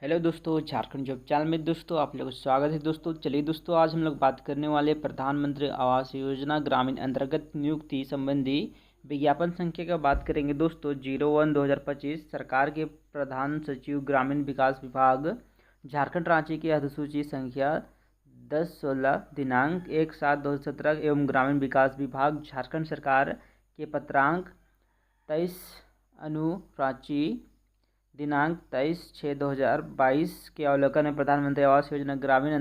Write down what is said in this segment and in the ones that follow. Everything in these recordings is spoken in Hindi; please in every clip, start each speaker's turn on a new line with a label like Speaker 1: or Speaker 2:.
Speaker 1: हेलो दोस्तों, झारखंड जॉब चैनल में दोस्तों आप लोगों का स्वागत है। दोस्तों चलिए दोस्तों, आज हम लोग बात करने वाले प्रधानमंत्री आवास योजना ग्रामीण अंतर्गत नियुक्ति संबंधी विज्ञापन संख्या का बात करेंगे। दोस्तों 01/2025 सरकार के प्रधान सचिव ग्रामीण विकास विभाग झारखंड रांची की अधिसूची संख्या 10/16 दिनांक 1/7/2017 एवं ग्रामीण विकास विभाग झारखंड सरकार के पत्रांक 23 रांची दिनांक 23/6/2022 के अवलोकन में प्रधानमंत्री आवास योजना ग्रामीण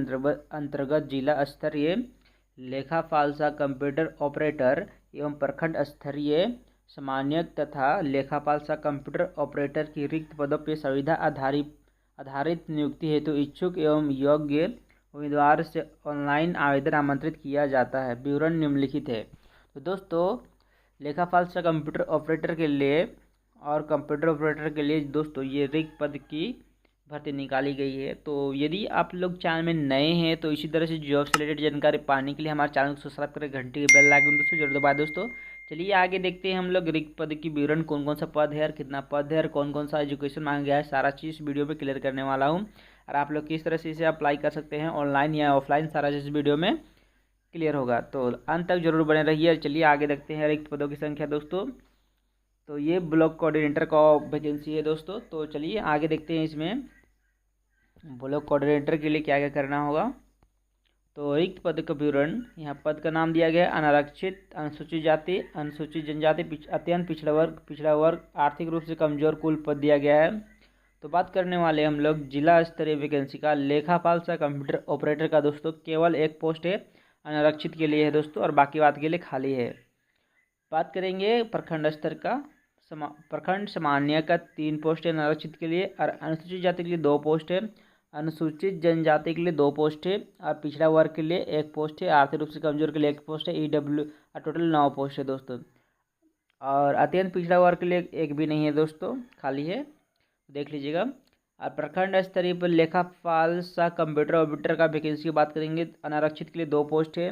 Speaker 1: अंतर्गत जिला स्तरीय लेखापाल सह कंप्यूटर ऑपरेटर एवं प्रखंड स्तरीय समन्वयक तथा लेखापाल सह कंप्यूटर ऑपरेटर की रिक्त पदों पर सुविधा आधारित नियुक्ति हेतु इच्छुक एवं योग्य उम्मीदवार से ऑनलाइन आवेदन आमंत्रित किया जाता है। विवरण निम्नलिखित है। तो दोस्तों लेखापाल सह कंप्यूटर ऑपरेटर के लिए और कंप्यूटर ऑपरेटर के लिए दोस्तों ये रिक्त पद की भर्ती निकाली गई है। तो यदि आप लोग चैनल में नए हैं तो इसी तरह से जॉब से रिलेटेड जानकारी पाने के लिए हमारे चैनल को सब्सक्राइब करें, घंटी के बेल आइकन दोस्तों जरूर दबाएं। दोस्तों चलिए आगे देखते हैं हम लोग रिक्त पद की विवरण, कौन कौन सा पद है और कितना पद है और कौन कौन सा एजुकेशन मांगा गया है, सारा चीज़ वीडियो में क्लियर करने वाला हूँ। और आप लोग किस तरह से इसे अप्लाई कर सकते हैं ऑनलाइन या ऑफलाइन, सारा चीज़ वीडियो में क्लियर होगा, तो अंत तक जरूर बने रहिए। चलिए आगे देखते हैं रिक्त पदों की संख्या। दोस्तों तो ये ब्लॉक कोऑर्डिनेटर का वैकेंसी है दोस्तों। तो चलिए आगे देखते हैं इसमें ब्लॉक कोऑर्डिनेटर के लिए क्या क्या करना होगा। तो रिक्त पद का विवरण, यहाँ पद का नाम दिया गया है अनारक्षित, अनुसूचित जाति, अनुसूचित जनजाति, अत्यंत पिछड़ा वर्ग, आर्थिक रूप से कमजोर, कुल पद दिया गया है। तो बात करने वाले हम लोग जिला स्तरीय वैकेंसी का लेखापाल सह कंप्यूटर ऑपरेटर का। दोस्तों केवल एक पोस्ट है, अनारक्षित के लिए है दोस्तों, और बाकी बात के लिए खाली है। बात करेंगे प्रखंड स्तर का, प्रखंड समन्वयक का 3 पोस्ट है अनारक्षित के लिए, और अनुसूचित जाति के लिए 2 पोस्ट है, अनुसूचित जनजाति के लिए 2 पोस्ट है, और पिछड़ा वर्ग के लिए 1 पोस्ट है, आर्थिक रूप से कमजोर के लिए 1 पोस्ट है, ईडब्ल्यू टोटल 9 पोस्ट है दोस्तों। और अत्यंत पिछड़ा वर्ग के लिए 1 भी नहीं है दोस्तों, खाली है, देख लीजिएगा। और प्रखंड स्तरीय पर लेखापाल सह कंप्यूटर ऑपरेटर का वैकेंसी की बात करेंगे। अनारक्षित के लिए 2 पोस्ट है,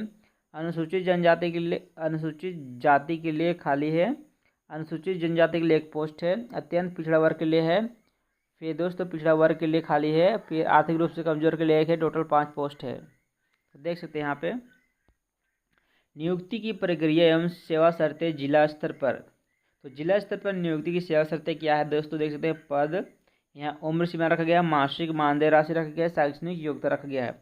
Speaker 1: अनुसूचित जाति के लिए खाली है, अनुसूचित जनजाति के लिए 1 पोस्ट है, अत्यंत पिछड़ा वर्ग के लिए है, फिर दोस्तों पिछड़ा वर्ग के लिए खाली है, फिर आर्थिक रूप से कमजोर के लिए 1 है, टोटल 5 पोस्ट है। तो देख सकते हैं यहाँ पे नियुक्ति की प्रक्रिया एवं सेवा शर्तें जिला स्तर पर। तो जिला स्तर पर नियुक्ति की सेवा शर्तें क्या है दोस्तों, देख सकते हैं पद, यहाँ उम्र सीमा रखा गया है, मासिक मानदेय राशि रखा गया है, शैक्षणिक योग्यता रखा गया है।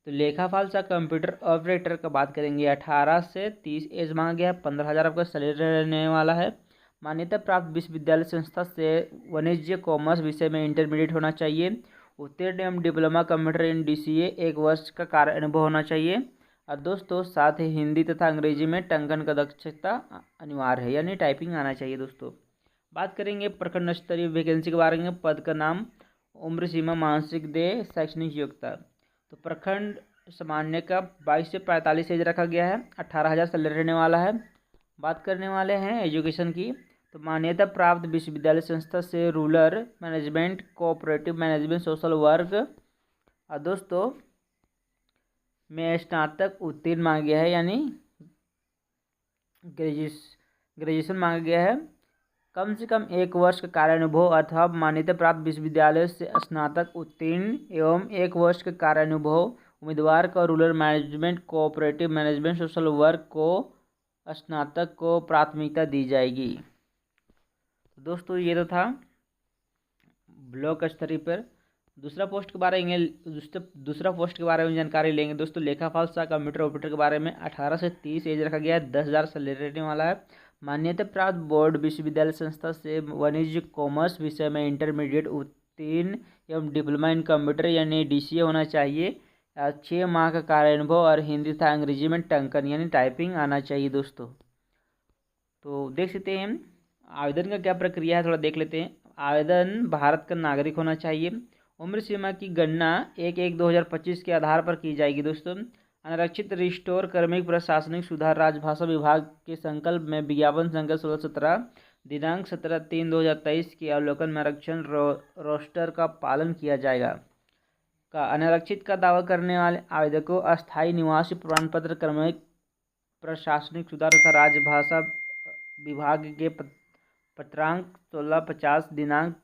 Speaker 1: तो लेखापाल सह कंप्यूटर ऑपरेटर का बात करेंगे, 18 से 30 एज मांगा गया है, 15,000 आपका सैलरी रहने वाला है। मान्यता प्राप्त विश्वविद्यालय संस्था से वाणिज्य कॉमर्स विषय में इंटरमीडिएट होना चाहिए। उत्तीर्ण एवं डिप्लोमा कंप्यूटर इन DCA 1 वर्ष का कार्य अनुभव होना चाहिए। और दोस्तों साथ ही हिंदी तथा अंग्रेजी में टंकन का दक्षता अनिवार्य है, यानी टाइपिंग आना चाहिए दोस्तों। बात करेंगे प्रखंड स्तरीय वैकेंसी के बारे में, पद का नाम, उम्र सीमा, मासिक देय, शैक्षणिक योग्यता। तो प्रखंड सामान्य का 22 से 45 एज रखा गया है, 18,000 सैलरी रहने वाला है। बात करने वाले हैं एजुकेशन की, तो मान्यता प्राप्त विश्वविद्यालय संस्था से rural management, cooperative management, social work, और दोस्तों में स्नातक उत्तीर्ण मांगा गया है, यानी ग्रेजुएशन मांगा गया है। कम से कम 1 वर्ष का कार्यानुभव अथवा मान्यता प्राप्त विश्वविद्यालय से स्नातक उत्तीर्ण एवं 1 वर्ष का कार्यानुभव उम्मीदवार को rural management, cooperative management, social work को स्नातक को प्राथमिकता दी जाएगी। तो दोस्तों ये तो था ब्लॉक स्तरीय पर। दूसरा पोस्ट के बारे में जानकारी लेंगे दोस्तों। लेखापाल सह कंप्यूटर ऑपरेटर के बारे में 18 से 30 एज रखा गया है, 10,000 सैलरी रहने वाला है। मान्यता प्राप्त बोर्ड विश्वविद्यालय संस्था से वाणिज्य कॉमर्स विषय में इंटरमीडिएट उत्तीर्ण एवं डिप्लोमा इन कंप्यूटर यानी DCA होना चाहिए। 6 माह का कार्यानुभव और हिंदी तथा अंग्रेजी में टंकन यानी टाइपिंग आना चाहिए दोस्तों। तो देख सकते हैं आवेदन का क्या प्रक्रिया है, थोड़ा देख लेते हैं। आवेदन भारत का नागरिक होना चाहिए। उम्र सीमा की गणना 1/1/2025 के आधार पर की जाएगी दोस्तों। अनारक्षित रिस्टोर कार्मिक प्रशासनिक सुधार राजभाषा विभाग के संकल्प में विज्ञापन संख्या 1617 दिनांक 17/3/2023 के अवलोकन में आरक्षण रोस्टर का पालन किया जाएगा। अनारक्षित का दावा करने वाले आवेदकों अस्थायी निवासी प्रमाण पत्र, कार्मिक प्रशासनिक सुधार तथा राजभाषा विभाग के पत्रांक 1650 दिनांक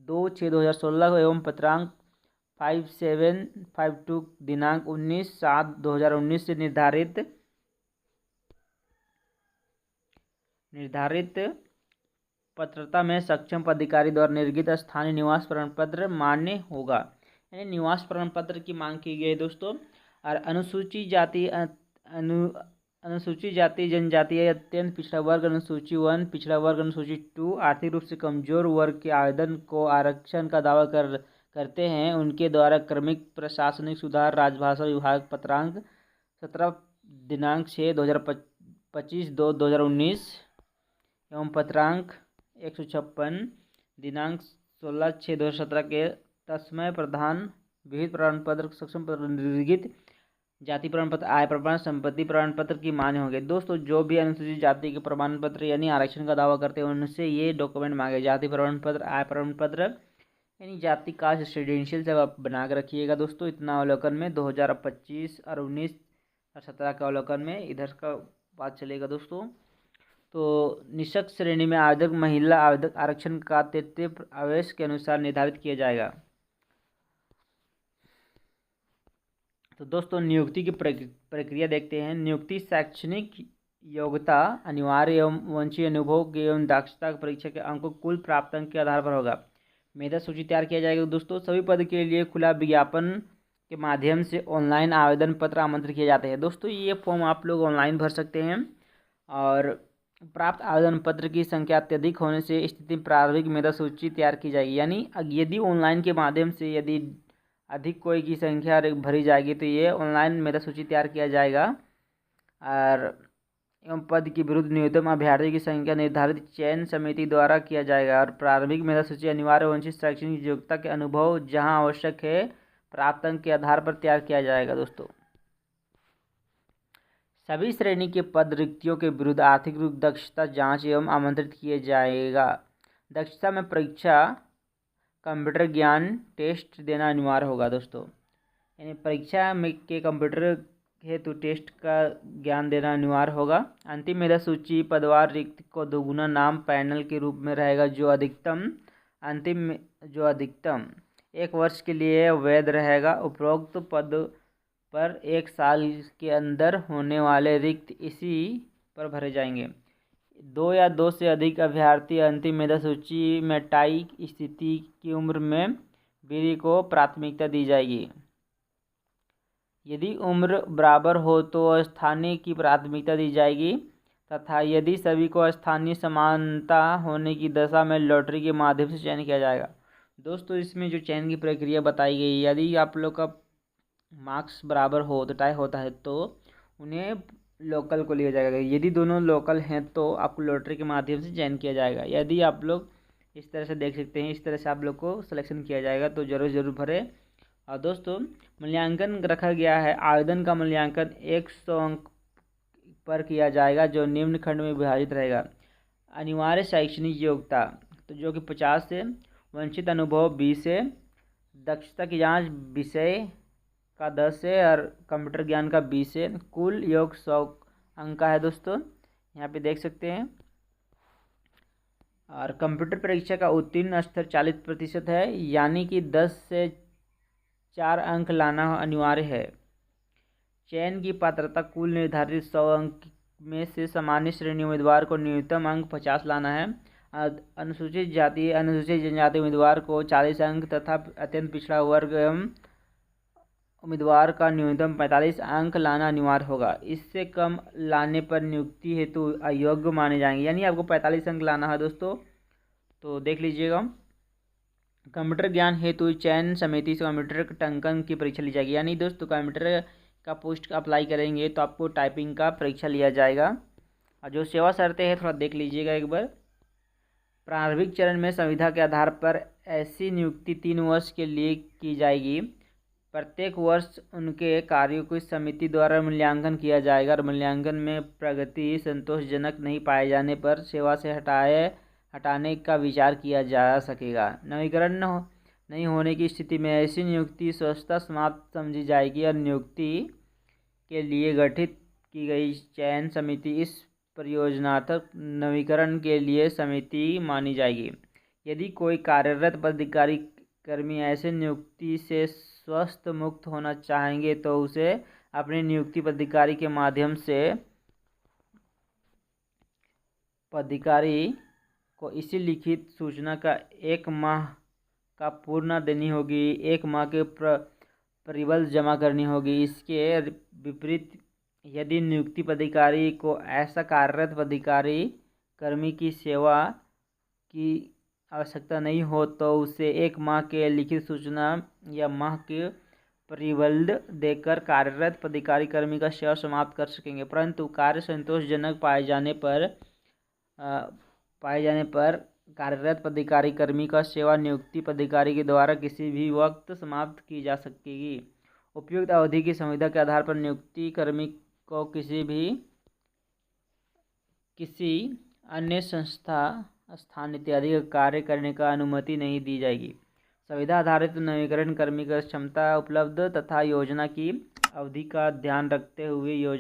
Speaker 1: 2/6/2016 एवं पत्रांक 5752 दिनांक 19/7/2019 से निर्धारित पात्रता में सक्षम पदाधिकारी द्वारा निर्गत स्थानीय निवास प्रमाण पत्र मान्य होगा। यानी निवास प्रमाण पत्र की मांग की गई है दोस्तों। और अनुसूचित जाति जनजाति अत्यंत पिछड़ा वर्ग अनुसूची 1 पिछड़ा वर्ग अनुसूची 2 आर्थिक रूप से कमजोर वर्ग के आवेदन को आरक्षण का दावा करते हैं उनके द्वारा क्रमिक प्रशासनिक सुधार राजभाषा विभाग पत्रांक 17 दिनांक 6/2025 एवं पत्रांक 156 दिनांक 16/6/2017 के तस्मय प्रधान विहित प्रमाण पत्र सक्षम पत्र निर्गत जाति प्रमाण पत्र आय प्रमाण संपत्ति प्रमाण पत्र की मान्य होंगे। दोस्तों जो भी अनुसूचित जाति के प्रमाण पत्र यानी आरक्षण का दावा करते हैं उनसे ये डॉक्यूमेंट मांगे, जाति प्रमाण पत्र आय प्रमाण पत्र यानी जाति कास्ट रेजिडेंशियल सब आप बना के रखिएगा दोस्तों। इतना अवलोकन में 2025 और 19 और 17 का अवलोकन में इधर का बात चलेगा दोस्तों। तो निःशक्त श्रेणी में आवेदक महिला आवेदक आरक्षण का 33 आवेश के अनुसार निर्धारित किया जाएगा। तो दोस्तों नियुक्ति की प्रक्रिया देखते हैं। नियुक्ति शैक्षणिक योग्यता अनिवार्य एवं वांछनीय अनुभव एवं दक्षता परीक्षा के अंकों कुल प्राप्त अंक के आधार पर होगा। मेधा सूची तैयार किया जाएगा दोस्तों। सभी पद के लिए खुला विज्ञापन के माध्यम से ऑनलाइन आवेदन पत्र आमंत्रित किए जाते हैं। दोस्तों ये फॉर्म आप लोग ऑनलाइन भर सकते हैं और प्राप्त आवेदन पत्र की संख्या अत्यधिक होने से स्थिति प्रारंभिक मेधा सूची तैयार की जाएगी। यानी यदि ऑनलाइन के माध्यम से यदि अधिक कोई की संख्या भरी जाएगी तो ये ऑनलाइन मेधा सूची तैयार किया जाएगा और एवं पद के विरुद्ध न्यूनतम अभ्यर्थी की संख्या निर्धारित चयन समिति द्वारा किया जाएगा। और प्रारंभिक मेधा सूची अनिवार्य वांछित शैक्षणिक योग्यता के अनुभव जहां आवश्यक है प्राप्त अंक के आधार पर तैयार किया जाएगा। दोस्तों सभी श्रेणी के पद रिक्तियों के विरुद्ध आर्थिक रूप दक्षता जांच एवं आमंत्रित किया जाएगा। दक्षता में परीक्षा कंप्यूटर ज्ञान टेस्ट देना अनिवार्य होगा दोस्तों। यानी परीक्षा में के कंप्यूटर हेतु टेस्ट का ज्ञान देना अनिवार्य होगा। अंतिम मेधा सूची पदवार रिक्त को दोगुना नाम पैनल के रूप में रहेगा जो अधिकतम 1 वर्ष के लिए वैध रहेगा। उपरोक्त पद पर 1 साल के अंदर होने वाले रिक्त इसी पर भरे जाएंगे। 2 या 2 से अधिक अभ्यर्थी अंतिम मेधा सूची में टाई स्थिति की उम्र में वृद्धि को प्राथमिकता दी जाएगी। यदि उम्र बराबर हो तो स्थानीय की प्राथमिकता दी जाएगी तथा यदि सभी को स्थानीय समानता होने की दशा में लॉटरी के माध्यम से चयन किया जाएगा। दोस्तों इसमें जो चयन की प्रक्रिया बताई गई, यदि आप लोग का मार्क्स बराबर हो तो टाई होता है तो उन्हें लोकल को लिया जाएगा। यदि दोनों लोकल हैं तो आपको लॉटरी के माध्यम से चयन किया जाएगा। यदि आप लोग इस तरह से देख सकते हैं, इस तरह से आप लोग को सिलेक्शन किया जाएगा तो ज़रूर भरें। और दोस्तों मूल्यांकन रखा गया है। आवेदन का मूल्यांकन 100 अंक पर किया जाएगा जो निम्न खंड में विभाजित रहेगा। अनिवार्य शैक्षणिक योग्यता तो जो कि 50 से, वंचित अनुभव 20 से, दक्षता की जांच विषय का 10 से और कंप्यूटर ज्ञान का 20 से। कुल योग 100 अंक का है दोस्तों, यहाँ पे देख सकते हैं। और कंप्यूटर परीक्षा का उत्तीर्ण स्तर 40% है, यानी कि 10 से 4 अंक लाना अनिवार्य है। चयन की पात्रता कुल निर्धारित 100 अंक में से सामान्य श्रेणी उम्मीदवार को न्यूनतम अंक 50 लाना है। अनुसूचित जाति अनुसूचित जनजाति उम्मीदवार को 40 अंक तथा अत्यंत पिछड़ा वर्ग एवं उम्मीदवार का न्यूनतम 45 अंक लाना अनिवार्य होगा। इससे कम लाने पर नियुक्ति हेतु अयोग्य माने जाएंगे। यानी आपको 45 अंक लाना है दोस्तों, तो देख लीजिएगा। कंप्यूटर ज्ञान हेतु चयन समिति से कंप्यूटर टंकन की परीक्षा ली जाएगी। यानी दोस्तों कंप्यूटर का पोस्ट का अप्लाई करेंगे तो आपको टाइपिंग का परीक्षा लिया जाएगा। और जो सेवा शर्तें हैं थोड़ा देख लीजिएगा एक बार। प्रारंभिक चरण में संविदा के आधार पर ऐसी नियुक्ति 3 वर्ष के लिए की जाएगी। प्रत्येक वर्ष उनके कार्यों को इस समिति द्वारा मूल्यांकन किया जाएगा और मूल्यांकन में प्रगति संतोषजनक नहीं पाए जाने पर सेवा से हटाने का विचार किया जा सकेगा। नवीकरण नहीं होने की स्थिति में ऐसी नियुक्ति स्वतः समाप्त समझी जाएगी और नियुक्ति के लिए गठित की गई चयन समिति इस परियोजनात्मक नवीकरण के लिए समिति मानी जाएगी। यदि कोई कार्यरत पदाधिकारी कर्मी ऐसे नियुक्ति से स्वस्थ मुक्त होना चाहेंगे तो उसे अपने नियुक्ति पदाधिकारी के माध्यम से पदाधिकारी को इसी लिखित सूचना का 1 माह का पूर्ण देनी होगी। 1 माह के परिबल जमा करनी होगी। इसके विपरीत यदि नियुक्ति पदाधिकारी को ऐसा कार्यरत पदाधिकारी कर्मी की सेवा की आवश्यकता नहीं हो तो उसे 1 माह के लिखित सूचना या माह के परिबल देकर कार्यरत पदाधिकारी कर्मी का सेवा समाप्त कर सकेंगे। परंतु कार्य संतोषजनक पाए जाने पर कार्यरत पदाधिकारी कर्मी का सेवा नियुक्ति पदाधिकारी के द्वारा किसी भी वक्त समाप्त की जा सकेगी। उपयुक्त अवधि की संविदा के आधार पर नियुक्ति कर्मी को किसी अन्य संस्था स्थान इत्यादि का कार्य करने का अनुमति नहीं दी जाएगी। संविदा आधारित नवीकरण कर्मी का क्षमता उपलब्ध तथा योजना की अवधि का ध्यान रखते हुए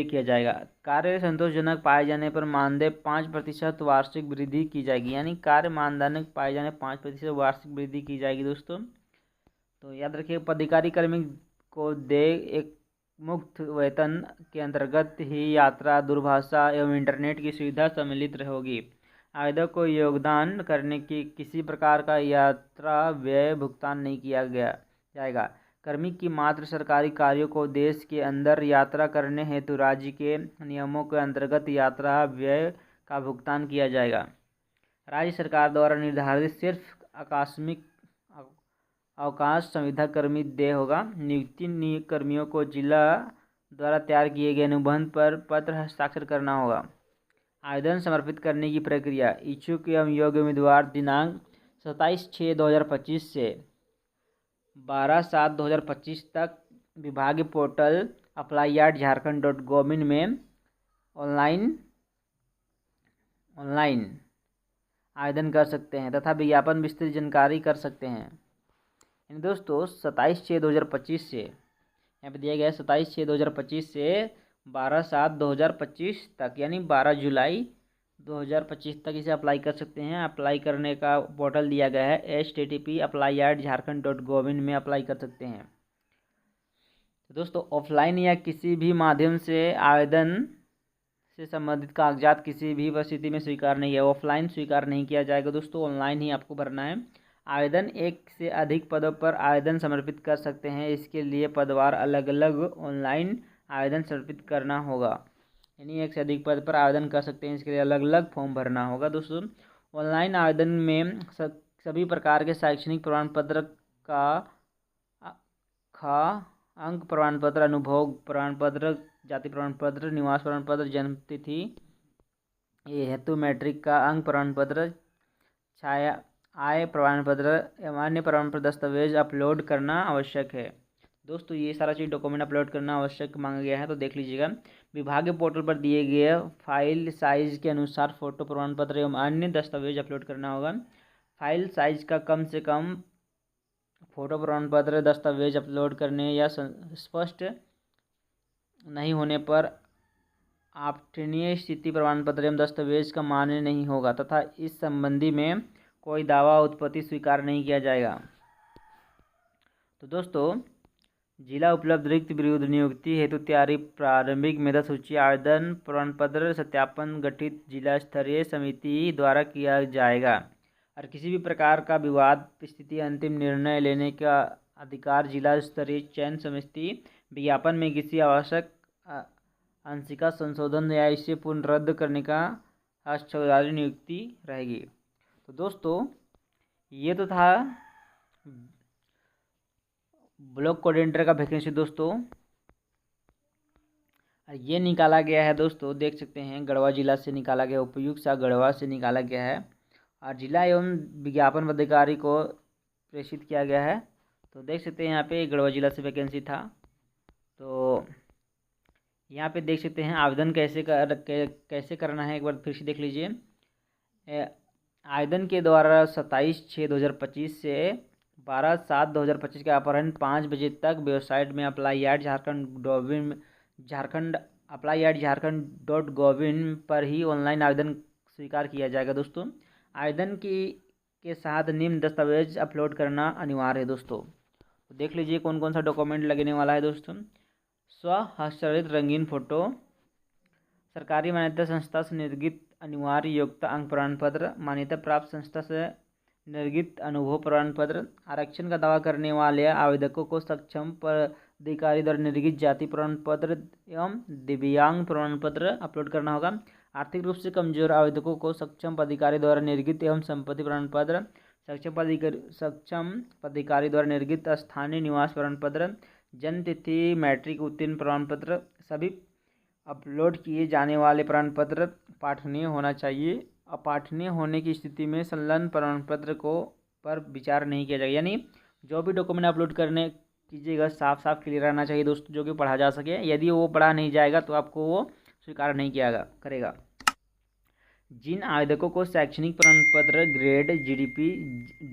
Speaker 1: किया जाएगा। कार्य संतोषजनक पाए जाने पर मानदेय 5% वार्षिक वृद्धि की जाएगी। यानी कार्य मानदंड पाए जाने 5% वार्षिक वृद्धि की जाएगी दोस्तों। तो याद रखिए, पदाधिकारी कर्मी को एक मुफ्त वेतन के अंतर्गत ही यात्रा, दूरभाषा एवं इंटरनेट की सुविधा सम्मिलित होगी। आवेदक को योगदान करने की किसी प्रकार का यात्रा व्यय भुगतान नहीं किया जाएगा। कर्मी की मात्र सरकारी कार्यों को देश के अंदर यात्रा करने हेतु राज्य के नियमों के अंतर्गत यात्रा व्यय का भुगतान किया जाएगा। राज्य सरकार द्वारा निर्धारित सिर्फ आकस्मिक अवकाश संविदा कर्मी देय होगा। नियुक्ति कर्मियों को जिला द्वारा तैयार किए गए अनुबंध पर पत्र हस्ताक्षर करना होगा। आवेदन समर्पित करने की प्रक्रिया: इच्छुक एवं योग्य उम्मीदवार दिनांक 27/6/2025 से 12/7/2025 तक विभागीय पोर्टल apply@jharkhand.gov.in में ऑनलाइन आवेदन कर सकते हैं तथा विज्ञापन विस्तृत जानकारी कर सकते हैं। यानी दोस्तों 27/6/2025 से यहाँ पे दिया गया है 27/6/2025 से 12/7/2025 तक, यानी 12 जुलाई 2025 तक इसे अप्लाई कर सकते हैं। अप्लाई करने का पोर्टल दिया गया है http://apply@jharkhand.gov.in में अप्लाई कर सकते हैं। तो दोस्तों ऑफलाइन या किसी भी माध्यम से आवेदन से संबंधित कागजात किसी भी परिस्थिति में स्वीकार नहीं है। ऑफलाइन स्वीकार नहीं किया जाएगा दोस्तों, ऑनलाइन ही आपको भरना है। आवेदन 1 से अधिक पदों पर आवेदन समर्पित कर सकते हैं। इसके लिए पदवार अलग अलग ऑनलाइन आवेदन समर्पित करना होगा। यानी 1 से अधिक पद पर आवेदन कर सकते हैं, इसके लिए अलग अलग फॉर्म भरना होगा दोस्तों। ऑनलाइन आवेदन में सभी प्रकार के शैक्षणिक प्रमाण पत्र अंक प्रमाण पत्र, अनुभव प्रमाण पत्र, जाति प्रमाण पत्र, निवास प्रमाण पत्र, जन्म तिथि हेतु मैट्रिक का अंक प्रमाण पत्र, छाया आय प्रमाण पत्र एवं अन्य प्रमाण पत्र दस्तावेज अपलोड करना आवश्यक है। दोस्तों ये सारा चीज़ डॉक्यूमेंट अपलोड करना आवश्यक मांगा गया है, तो देख लीजिएगा। विभागीय पोर्टल पर दिए गए फाइल साइज के अनुसार फोटो प्रमाण पत्र एवं अन्य दस्तावेज अपलोड करना होगा। फाइल साइज का कम से कम फोटो प्रमाण पत्र दस्तावेज अपलोड करने या स्पष्ट नहीं होने पर आपठनीय स्थिति प्रमाण पत्र एवं दस्तावेज का मान्य नहीं होगा तथा इस संबंधी में कोई दावा उत्पत्ति स्वीकार नहीं किया जाएगा। तो दोस्तों जिला उपलब्ध रिक्त विरुद्ध नियुक्ति हेतु तैयारी प्रारंभिक मेधा सूची आवेदन प्रमाण पत्र सत्यापन गठित जिला स्तरीय समिति द्वारा किया जाएगा और किसी भी प्रकार का विवाद स्थिति अंतिम निर्णय लेने का अधिकार जिला स्तरीय चयन समिति विज्ञापन में किसी आवश्यक अंशिका संशोधन या इसे पूर्ण रद्द करने का हस्तक्षेप नियुक्ति रहेगी। तो दोस्तों ये तो था ब्लॉक कोऑर्डिनेटर का वैकेंसी दोस्तों। ये निकाला गया है दोस्तों, देख सकते हैं गढ़वा जिला से निकाला गया, उपायुक्त सा गढ़वा से निकाला गया है और जिला एवं विज्ञापन पदाधिकारी को प्रेषित किया गया है। तो देख सकते हैं यहाँ पे गढ़वा जिला से वैकेंसी था। तो यहाँ पे देख सकते हैं आवेदन कैसे करना है, एक बार फिर से देख लीजिए। आवेदन के द्वारा 27/6/2025 से 12/7/2025 के अपराह्न 5 बजे तक वेबसाइट में apply@jharkhand.gov.in पर ही ऑनलाइन आवेदन स्वीकार किया जाएगा दोस्तों। आवेदन के साथ निम्न दस्तावेज अपलोड करना अनिवार्य है दोस्तों। तो देख लीजिए कौन कौन सा डॉक्यूमेंट लगने वाला है दोस्तों। स्वहस्ताक्षरित रंगीन फोटो, सरकारी मान्यता संस्था से निर्गत अनिवार्य योग्यता अंक प्रमाण पत्र, मान्यता प्राप्त संस्था से निर्गत अनुभव प्रमाण पत्र, आरक्षण का दावा करने वाले आवेदकों को सक्षम पदाधिकारी द्वारा निर्गत जाति प्रमाण पत्र एवं दिव्यांग प्रमाण पत्र अपलोड करना होगा। आर्थिक रूप से कमजोर आवेदकों को सक्षम पदाधिकारी द्वारा निर्गत एवं संपत्ति प्रमाण पत्र, सक्षम पदाधिकारी द्वारा निर्गत स्थानीय निवास प्रमाण पत्र, जन्म तिथि मैट्रिक उत्तीर्ण प्रमाण पत्र, सभी अपलोड किए जाने वाले प्रमाण पत्र पाठनीय होना चाहिए। अपाठनीय होने की स्थिति में संलग्न प्रमाण पत्र पर विचार नहीं किया जाएगा। यानी जो भी डॉक्यूमेंट अपलोड करने कीजिएगा साफ साफ क्लियर रहना चाहिए दोस्तों, जो कि पढ़ा जा सके। यदि वो पढ़ा नहीं जाएगा तो आपको वो स्वीकार नहीं किया करेगा। जिन आवेदकों को शैक्षणिक प्रमाण पत्र ग्रेड, जीडीपी,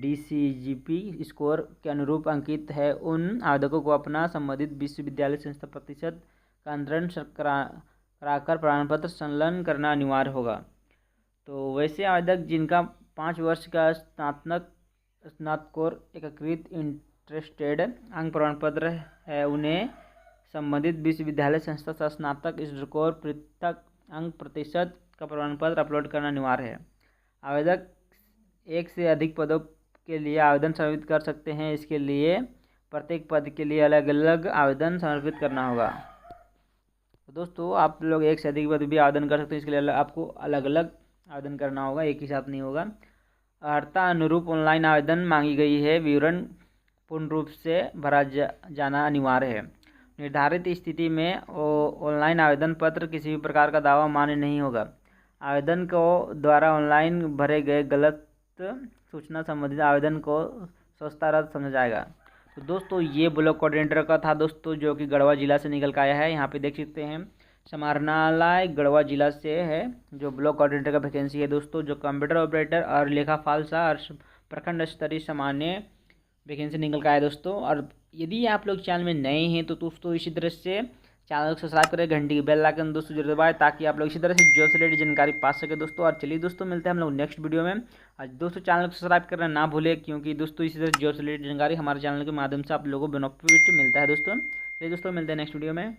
Speaker 1: डीसीजीपी स्कोर के अनुरूप अंकित है, उन आवेदकों को अपना संबंधित विश्वविद्यालय संस्था प्रतिशत का अंतरण कराकर प्रमाण पत्र संलग्न करना अनिवार्य होगा। तो वैसे आवेदक जिनका 5 वर्ष का स्नातकोर एकीकृत इंटरेस्टेड अंक प्रमाण पत्र है, उन्हें संबंधित विश्वविद्यालय संस्था से स्नातक स्कोर पृथक अंक प्रतिशत का प्रमाण पत्र अपलोड करना अनिवार्य है। आवेदक एक से अधिक पदों के लिए आवेदन समर्पित कर सकते हैं। इसके लिए प्रत्येक पद के लिए अलग अलग आवेदन समर्पित करना होगा। तो दोस्तों आप लोग एक से अधिक पद भी आवेदन कर सकते हैं। इसके लिए आपको अलग अलग आवेदन करना होगा, एक ही साथ नहीं होगा। अर्हता अनुरूप ऑनलाइन आवेदन मांगी गई है, विवरण पूर्ण रूप से भरा जाना अनिवार्य है। निर्धारित स्थिति में ऑनलाइन आवेदन पत्र किसी भी प्रकार का दावा मान्य नहीं होगा। आवेदन को द्वारा ऑनलाइन भरे गए गलत सूचना संबंधित आवेदन को स्वतःरत समझा जाएगा। तो दोस्तों ये ब्लॉक कोऑर्डिनेटर का था दोस्तों, जो कि गढ़वा जिला से निकल के आया है। यहाँ पे देख सकते हैं समाहरणालय गढ़वा जिला से है, जो ब्लॉक कोऑर्डिनेटर का वैकेंसी है दोस्तों। जो कंप्यूटर ऑपरेटर और लेखाफाल सा और प्रखंड स्तरीय सामान्य वैकेंसी निकल के आया दोस्तों। और यदि आप लोग चैनल में नए हैं तो दोस्तों इसी तरह से चैनल को सब्सक्राइब करें, घंटी की बेल आइकन दोस्तों जरूर दबाएं, ताकि आप लोग इसी तरह से जॉब से रिलेटेड जानकारी पा सके दोस्तों। और चलिए दोस्तों मिलते हैं हम लोग नेक्स्ट वीडियो में। आज दोस्तों चैनल को सब्सक्राइब करना ना भूलें, क्योंकि दोस्तों इसी तरह जॉब से रिलेटेड जानकारी हमारे चैनल के माध्यम से आप लोगों को बेनिफिट मिलता है दोस्तों। चलिए दोस्तों मिलते हैं नेक्स्ट वीडियो में।